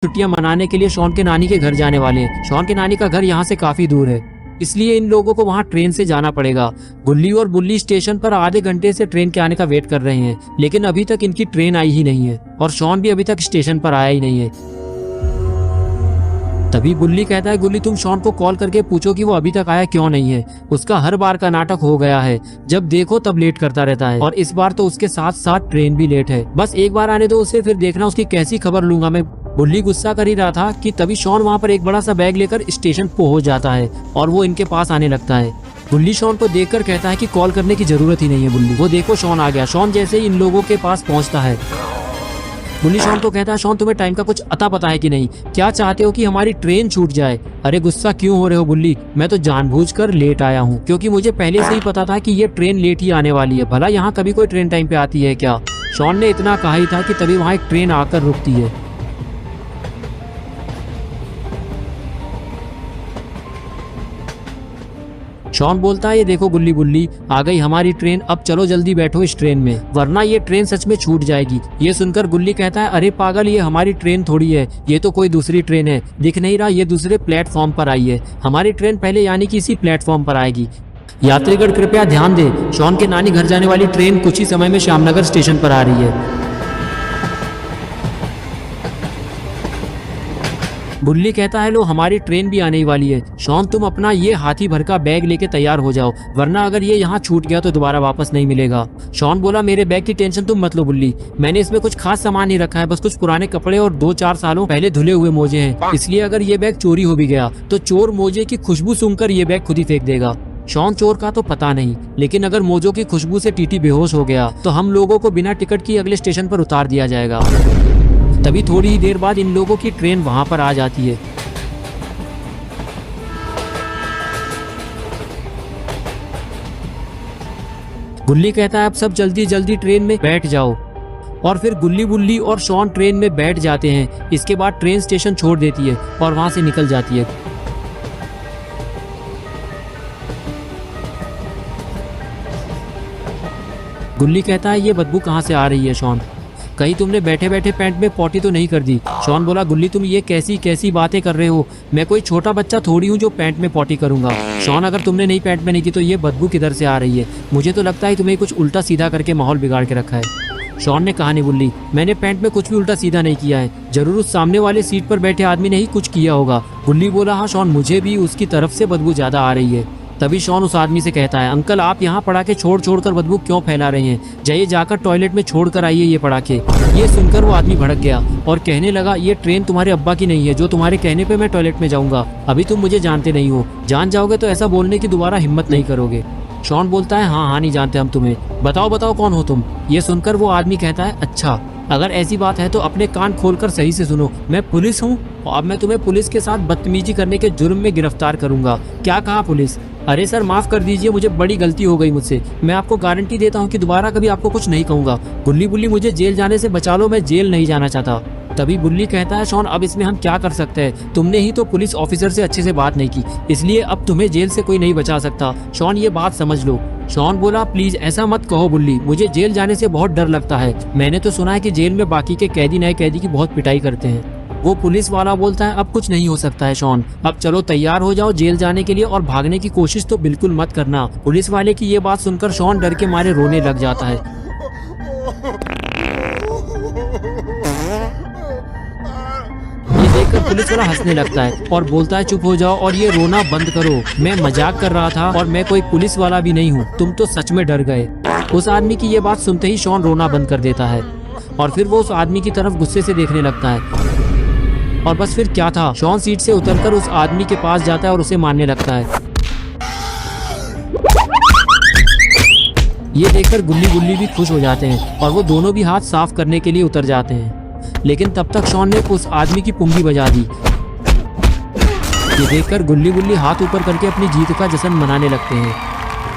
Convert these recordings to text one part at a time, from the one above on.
छुट्टियां मनाने के लिए शॉन के नानी के घर जाने वाले हैं। शॉन के नानी का घर यहाँ से काफी दूर है, इसलिए इन लोगों को वहाँ ट्रेन से जाना पड़ेगा। गुल्ली और बुल्ली स्टेशन पर आधे घंटे से ट्रेन के आने का वेट कर रहे हैं, लेकिन अभी तक इनकी ट्रेन आई ही नहीं है और शॉन भी अभी तक स्टेशन पर आया ही नहीं है। तभी बुल्ली कहता है, गुल्ली तुम शॉन को कॉल करके पूछो कि वो अभी तक आया क्यों नहीं है। उसका हर बार का नाटक हो गया है, जब देखो तब लेट करता रहता है और इस बार तो उसके साथ साथ ट्रेन भी लेट है। बस एक बार आने दो उसे, फिर देखना उसकी कैसी खबर लूंगा मैं। बुल्ली गुस्सा कर ही रहा था कि तभी शॉन वहाँ पर एक बड़ा सा बैग लेकर स्टेशन पहुंच जाता है और वो इनके पास आने लगता है। बुल्ली शॉन को देखकर कहता है कि कॉल करने की जरूरत ही नहीं है बुल्ली, वो देखो शॉन आ गया। शॉन जैसे ही इन लोगों के पास पहुंचता है, बुल्ली शॉन को कहता है, शॉन तुम्हें टाइम का कुछ अता पता है कि नहीं? क्या चाहते हो कि हमारी ट्रेन छूट जाए? अरे गुस्सा क्यों हो रहे हो बुल्ली, मैं तो जानबूझकर लेट आया हूँ क्योंकि मुझे पहले से ही पता था कि ये ट्रेन लेट ही आने वाली है। भला यहाँ कभी कोई ट्रेन टाइम पे आती है क्या? शॉन ने इतना कहा ही था कि तभी वहाँ एक ट्रेन आकर रुकती है। शॉन बोलता है, ये देखो गुल्ली बुल्ली, आ गई हमारी ट्रेन, अब चलो जल्दी बैठो इस ट्रेन में, वरना ये ट्रेन सच में छूट जाएगी। ये सुनकर गुल्ली कहता है, अरे पागल, ये हमारी ट्रेन थोड़ी है, ये तो कोई दूसरी ट्रेन है, दिख नहीं रहा? ये दूसरे प्लेटफॉर्म पर आई है, हमारी ट्रेन पहले यानी कि इसी प्लेटफॉर्म पर आएगी। यात्रीगण कृपया ध्यान दें, शॉन के नानी घर जाने वाली ट्रेन कुछ ही समय में श्यामनगर स्टेशन पर आ रही है। बुल्ली कहता है, लो हमारी ट्रेन भी आने वाली है। शॉन तुम अपना ये हाथी भर का बैग लेके तैयार हो जाओ, वरना अगर ये यहाँ छूट गया तो दोबारा वापस नहीं मिलेगा। शॉन बोला, मेरे बैग की टेंशन तुम मत लो बुल्ली, मैंने इसमें कुछ खास सामान नहीं रखा है, बस कुछ पुराने कपड़े और 2-4 सालों पहले धुले हुए मोजे हैं, इसलिए अगर ये बैग चोरी हो भी गया तो चोर मोजे की खुशबू सूंघकर ये बैग खुद ही फेंक देगा। शॉन चोर का तो पता नहीं, लेकिन अगर मोजों की खुशबू से टीटी बेहोश हो गया तो हम लोगों को बिना टिकट की अगले स्टेशन पर उतार दिया जाएगा। तभी थोड़ी ही देर बाद इन लोगों की ट्रेन वहां पर आ जाती है। गुल्ली कहता है, अब सब जल्दी जल्दी ट्रेन में बैठ जाओ, और फिर गुल्ली बुल्ली और शॉन ट्रेन में बैठ जाते हैं। इसके बाद ट्रेन स्टेशन छोड़ देती है और वहां से निकल जाती है। गुल्ली कहता है, ये बदबू कहाँ से आ रही है शॉन? कहीं तुमने बैठे बैठे पैंट में पॉटी तो नहीं कर दी? शॉन बोला, गुल्ली तुम ये कैसी कैसी बातें कर रहे हो, मैं कोई छोटा बच्चा थोड़ी हूँ जो पैंट में पॉटी करूंगा। शॉन अगर तुमने नहीं पैंट में नहीं की तो ये बदबू किधर से आ रही है? मुझे तो लगता है तुम्हें कुछ उल्टा सीधा करके माहौल बिगाड़ के रखा है। शॉन ने कहा, नहीं बुल्ली, मैंने पैंट में कुछ भी उल्टा सीधा नहीं किया है, जरूर उस सामने वाले सीट पर बैठे आदमी ने ही कुछ किया होगा। बुल्ली बोला, हाँ शॉन, मुझे भी उसकी तरफ से बदबू ज्यादा आ रही है। तभी शॉन उस आदमी से कहता है, अंकल आप यहाँ पटाखे छोड़ कर बदबू क्यों फैला रहे हैं? जाइए जाकर टॉयलेट में छोड़ कर आइए ये पटाखे। ये सुनकर वो आदमी भड़क गया और कहने लगा, ये ट्रेन तुम्हारे अब्बा की नहीं है जो तुम्हारे कहने पे मैं टॉयलेट में जाऊंगा। अभी तुम मुझे जानते नहीं हो, जान जाओगे तो ऐसा बोलने की दोबारा हिम्मत नहीं करोगे। शॉन बोलता है, हाँ नहीं जानते हम तुम्हें, बताओ बताओ कौन हो तुम? ये सुनकर वो आदमी कहता है, अच्छा अगर ऐसी बात है तो अपने कान खोलकर सही से सुनो, मैं पुलिस हूँ और अब मैं तुम्हें पुलिस के साथ बदतमीजी करने के जुर्म में गिरफ्तार करूंगा। क्या कहा पुलिस? अरे सर माफ कर दीजिए, मुझे बड़ी गलती हो गई मुझसे, मैं आपको गारंटी देता हूँ कि दोबारा कभी आपको कुछ नहीं कहूंगा। गुल्ली बुल्ली मुझे जेल जाने से बचा लो, मैं जेल नहीं जाना चाहता। तभी बुल्ली कहता है, शॉन अब इसमें हम क्या कर सकते हैं, तुमने ही तो पुलिस ऑफिसर से अच्छे से बात नहीं की, इसलिए अब तुम्हें जेल से कोई नहीं बचा सकता। शॉन ये बात समझ लो। शॉन बोला, प्लीज ऐसा मत कहो बुल्ली, मुझे जेल जाने से बहुत डर लगता है, मैंने तो सुना है कि जेल में बाकी के कैदी नए कैदी की बहुत पिटाई करते हैं। वो पुलिस वाला बोलता है, अब कुछ नहीं हो सकता है शॉन, अब चलो तैयार हो जाओ जेल जाने के लिए और भागने की कोशिश तो बिल्कुल मत करना। पुलिस वाले की ये बात सुनकर शॉन डर के मारे रोने लग जाता है। देखकर पुलिस वाला हंसने लगता है और बोलता है, चुप हो जाओ और ये रोना बंद करो, मैं मजाक कर रहा था और मैं कोई पुलिस वाला भी नहीं हूँ, तुम तो सच में डर गए। उस आदमी की ये बात सुनते ही शॉन रोना बंद कर देता है और फिर वो उस आदमी की तरफ गुस्से से देखने लगता है। और बस फिर क्या था, शॉन सीट से उतरकर उस आदमी के पास जाता है और उसे मारने लगता है। ये देखकर गुल्ली बुल्ली भी खुश हो जाते हैं और वो दोनों भी हाथ साफ करने के लिए उतर जाते हैं, लेकिन तब तक शॉन ने उस आदमी की पुंगी बजा दी। ये देखकर गुल्ली बुल्ली हाथ ऊपर करके अपनी जीत का जश्न मनाने लगते हैं,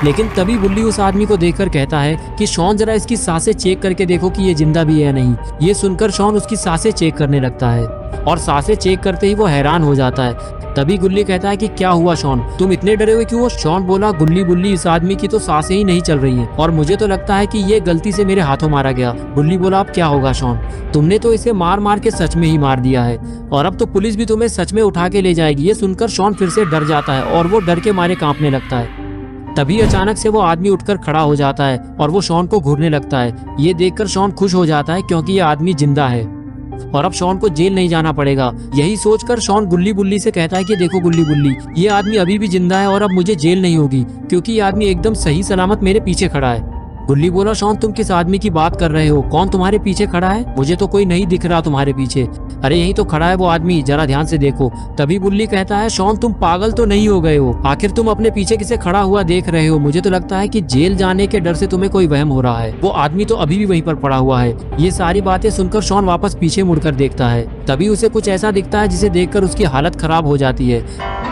लेकिन तभी बुल्ली उस आदमी को देखकर कहता है कि शॉन जरा इसकी सांसें चेक करके देखो कि ये जिंदा भी है या नहीं। ये सुनकर शॉन उसकी सांसें चेक करने लगता है और सांसें चेक करते ही वो हैरान हो जाता है। तभी गुल्ली कहता है कि क्या हुआ शॉन, तुम इतने डरे हुए क्यों हो? शॉन बोला, गुल्ली बुल्ली इस आदमी की तो सांसें ही नहीं चल रही हैं और मुझे तो लगता है कि ये गलती से मेरे हाथों मारा गया। गुल्ली बोला, अब क्या होगा शॉन, तुमने तो इसे मार मार के सच में ही मार दिया है और अब तो पुलिस भी तुम्हें सच में उठा के ले जाएगी। ये सुनकर शॉन फिर से डर जाता है और वो डर के मारे कांपने लगता है। तभी अचानक से वो आदमी उठकर खड़ा हो जाता है और वो शॉन को घूरने लगता है। ये देखकर शॉन खुश हो जाता है क्योंकि ये आदमी जिंदा है और अब शॉन को जेल नहीं जाना पड़ेगा। यही सोचकर शॉन गुल्ली बुल्ली से कहता है कि देखो गुल्ली बुल्ली, ये आदमी अभी भी जिंदा है और अब मुझे जेल नहीं होगी क्योंकि ये आदमी एकदम सही सलामत मेरे पीछे खड़ा है। गुल्ली बोला, शॉन तुम किस आदमी की बात कर रहे हो? कौन तुम्हारे पीछे खड़ा है? मुझे तो कोई नहीं दिख रहा तुम्हारे पीछे। अरे यही तो खड़ा है वो आदमी, जरा ध्यान से देखो। तभी गुल्ली कहता है, शॉन तुम पागल तो नहीं हो गए हो? आखिर तुम अपने पीछे किसे खड़ा हुआ देख रहे हो? मुझे तो लगता है कि जेल जाने के डर से तुम्हें कोई वहम हो रहा है। वो आदमी तो अभी भी वहीं पर पड़ा हुआ है। ये सारी बातें सुनकर शॉन वापस पीछे मुड़कर देखता है। तभी उसे कुछ ऐसा दिखता है जिसे देखकर उसकी हालत खराब हो जाती है।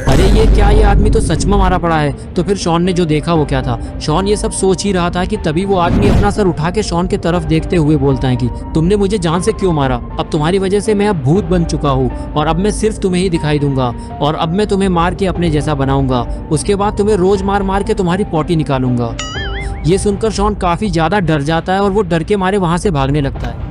अरे ये क्या, ये आदमी तो सच में मारा पड़ा है। तो फिर शॉन ने जो देखा वो क्या था? शॉन ये सब सोच ही रहा था कि तभी वो आदमी अपना सर उठा के शॉन की तरफ देखते हुए बोलता है कि तुमने मुझे जान से क्यों मारा? अब तुम्हारी वजह से मैं अब भूत बन चुका हूँ और अब मैं सिर्फ तुम्हें ही दिखाई दूंगा और अब मैं तुम्हें मार के अपने जैसा बनाऊंगा। उसके बाद तुम्हें रोज मार मार के तुम्हारी पोटी निकालूंगा। ये सुनकर शॉन काफी ज्यादा डर जाता है और वो डर के मारे वहां से भागने लगता है।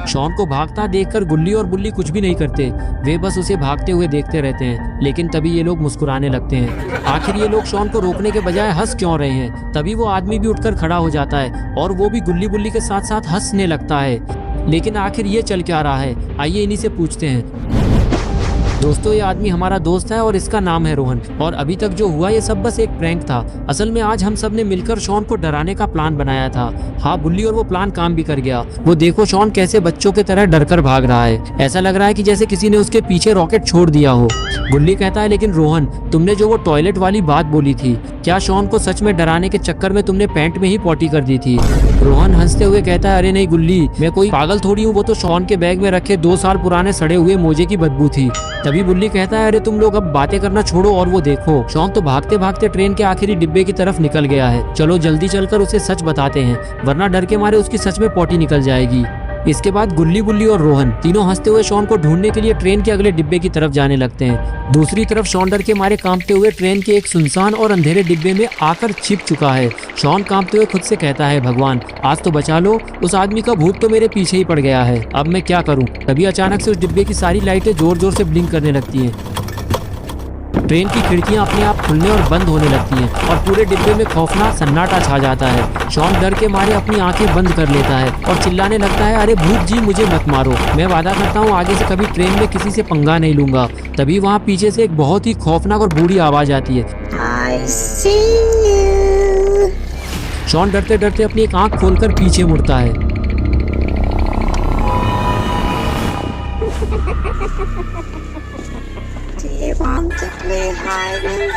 शॉन को भागता देखकर गुल्ली और बुल्ली कुछ भी नहीं करते। वे बस उसे भागते हुए देखते रहते हैं। लेकिन तभी ये लोग मुस्कुराने लगते हैं। आखिर ये लोग शॉन को रोकने के बजाय हंस क्यों रहे हैं? तभी वो आदमी भी उठकर खड़ा हो जाता है और वो भी गुल्ली बुल्ली के साथ साथ हंसने लगता है। लेकिन आखिर ये चल क्या रहा है, आइए इन्हीं से पूछते हैं। दोस्तों, ये आदमी हमारा दोस्त है और इसका नाम है रोहन और अभी तक जो हुआ ये सब बस एक प्रैंक था। असल में आज हम सब ने मिलकर शॉन को डराने का प्लान बनाया था। हाँ बुल्ली, और वो प्लान काम भी कर गया। वो देखो शॉन कैसे बच्चों की तरह डरकर भाग रहा है। ऐसा लग रहा है कि जैसे किसी ने उसके पीछे रॉकेट छोड़ दिया हो। गुल्ली कहता है, लेकिन रोहन, तुमने जो वो टॉयलेट वाली बात बोली थी, क्या शॉन को सच में डराने के चक्कर में तुमने पैंट में ही पॉटी कर दी थी? रोहन हंसते हुए कहता है, अरे नहीं गुल्ली, मैं कोई पागल थोड़ी हूँ। वो तो शॉन के बैग में रखे 2 साल पुराने सड़े हुए मोजे की बदबू थी। तभी बुल्ली कहता है, अरे तुम लोग अब बातें करना छोड़ो और वो देखो, शॉन तो भागते भागते ट्रेन के आखिरी डिब्बे की तरफ निकल गया है। चलो जल्दी चलकर उसे सच बताते हैं, वरना डर के मारे उसकी सच में पोटी निकल जाएगी। इसके बाद गुल्ली बुल्ली और रोहन तीनों हंसते हुए शॉन को ढूंढने के लिए ट्रेन के अगले डिब्बे की तरफ जाने लगते हैं। दूसरी तरफ शॉन डर के मारे कांपते हुए ट्रेन के एक सुनसान और अंधेरे डिब्बे में आकर छिप चुका है। शॉन कांपते हुए खुद से कहता है, भगवान आज तो बचा लो, उस आदमी का भूत तो मेरे पीछे ही पड़ गया है, अब मैं क्या करूं? तभी अचानक से उस डिब्बे की सारी लाइटें जोर जोर से ब्लिंक करने लगती हैं। ट्रेन की खिड़कियां अपने आप खुलने और बंद होने लगती हैं और पूरे डिब्बे में खौफनाक सन्नाटा छा जाता है। शॉन डर के मारे अपनी आंखें बंद कर लेता है और चिल्लाने लगता है, अरे भूत जी मुझे मत मारो, मैं वादा करता हूँ आगे से कभी ट्रेन में किसी से पंगा नहीं लूंगा। तभी वहाँ पीछे से एक बहुत ही खौफनाक और बूढ़ी आवाज आती है। I see you. शॉन डरते डरते अपनी एक आंख खोलकर पीछे मुड़ता है। Do you want to play hide and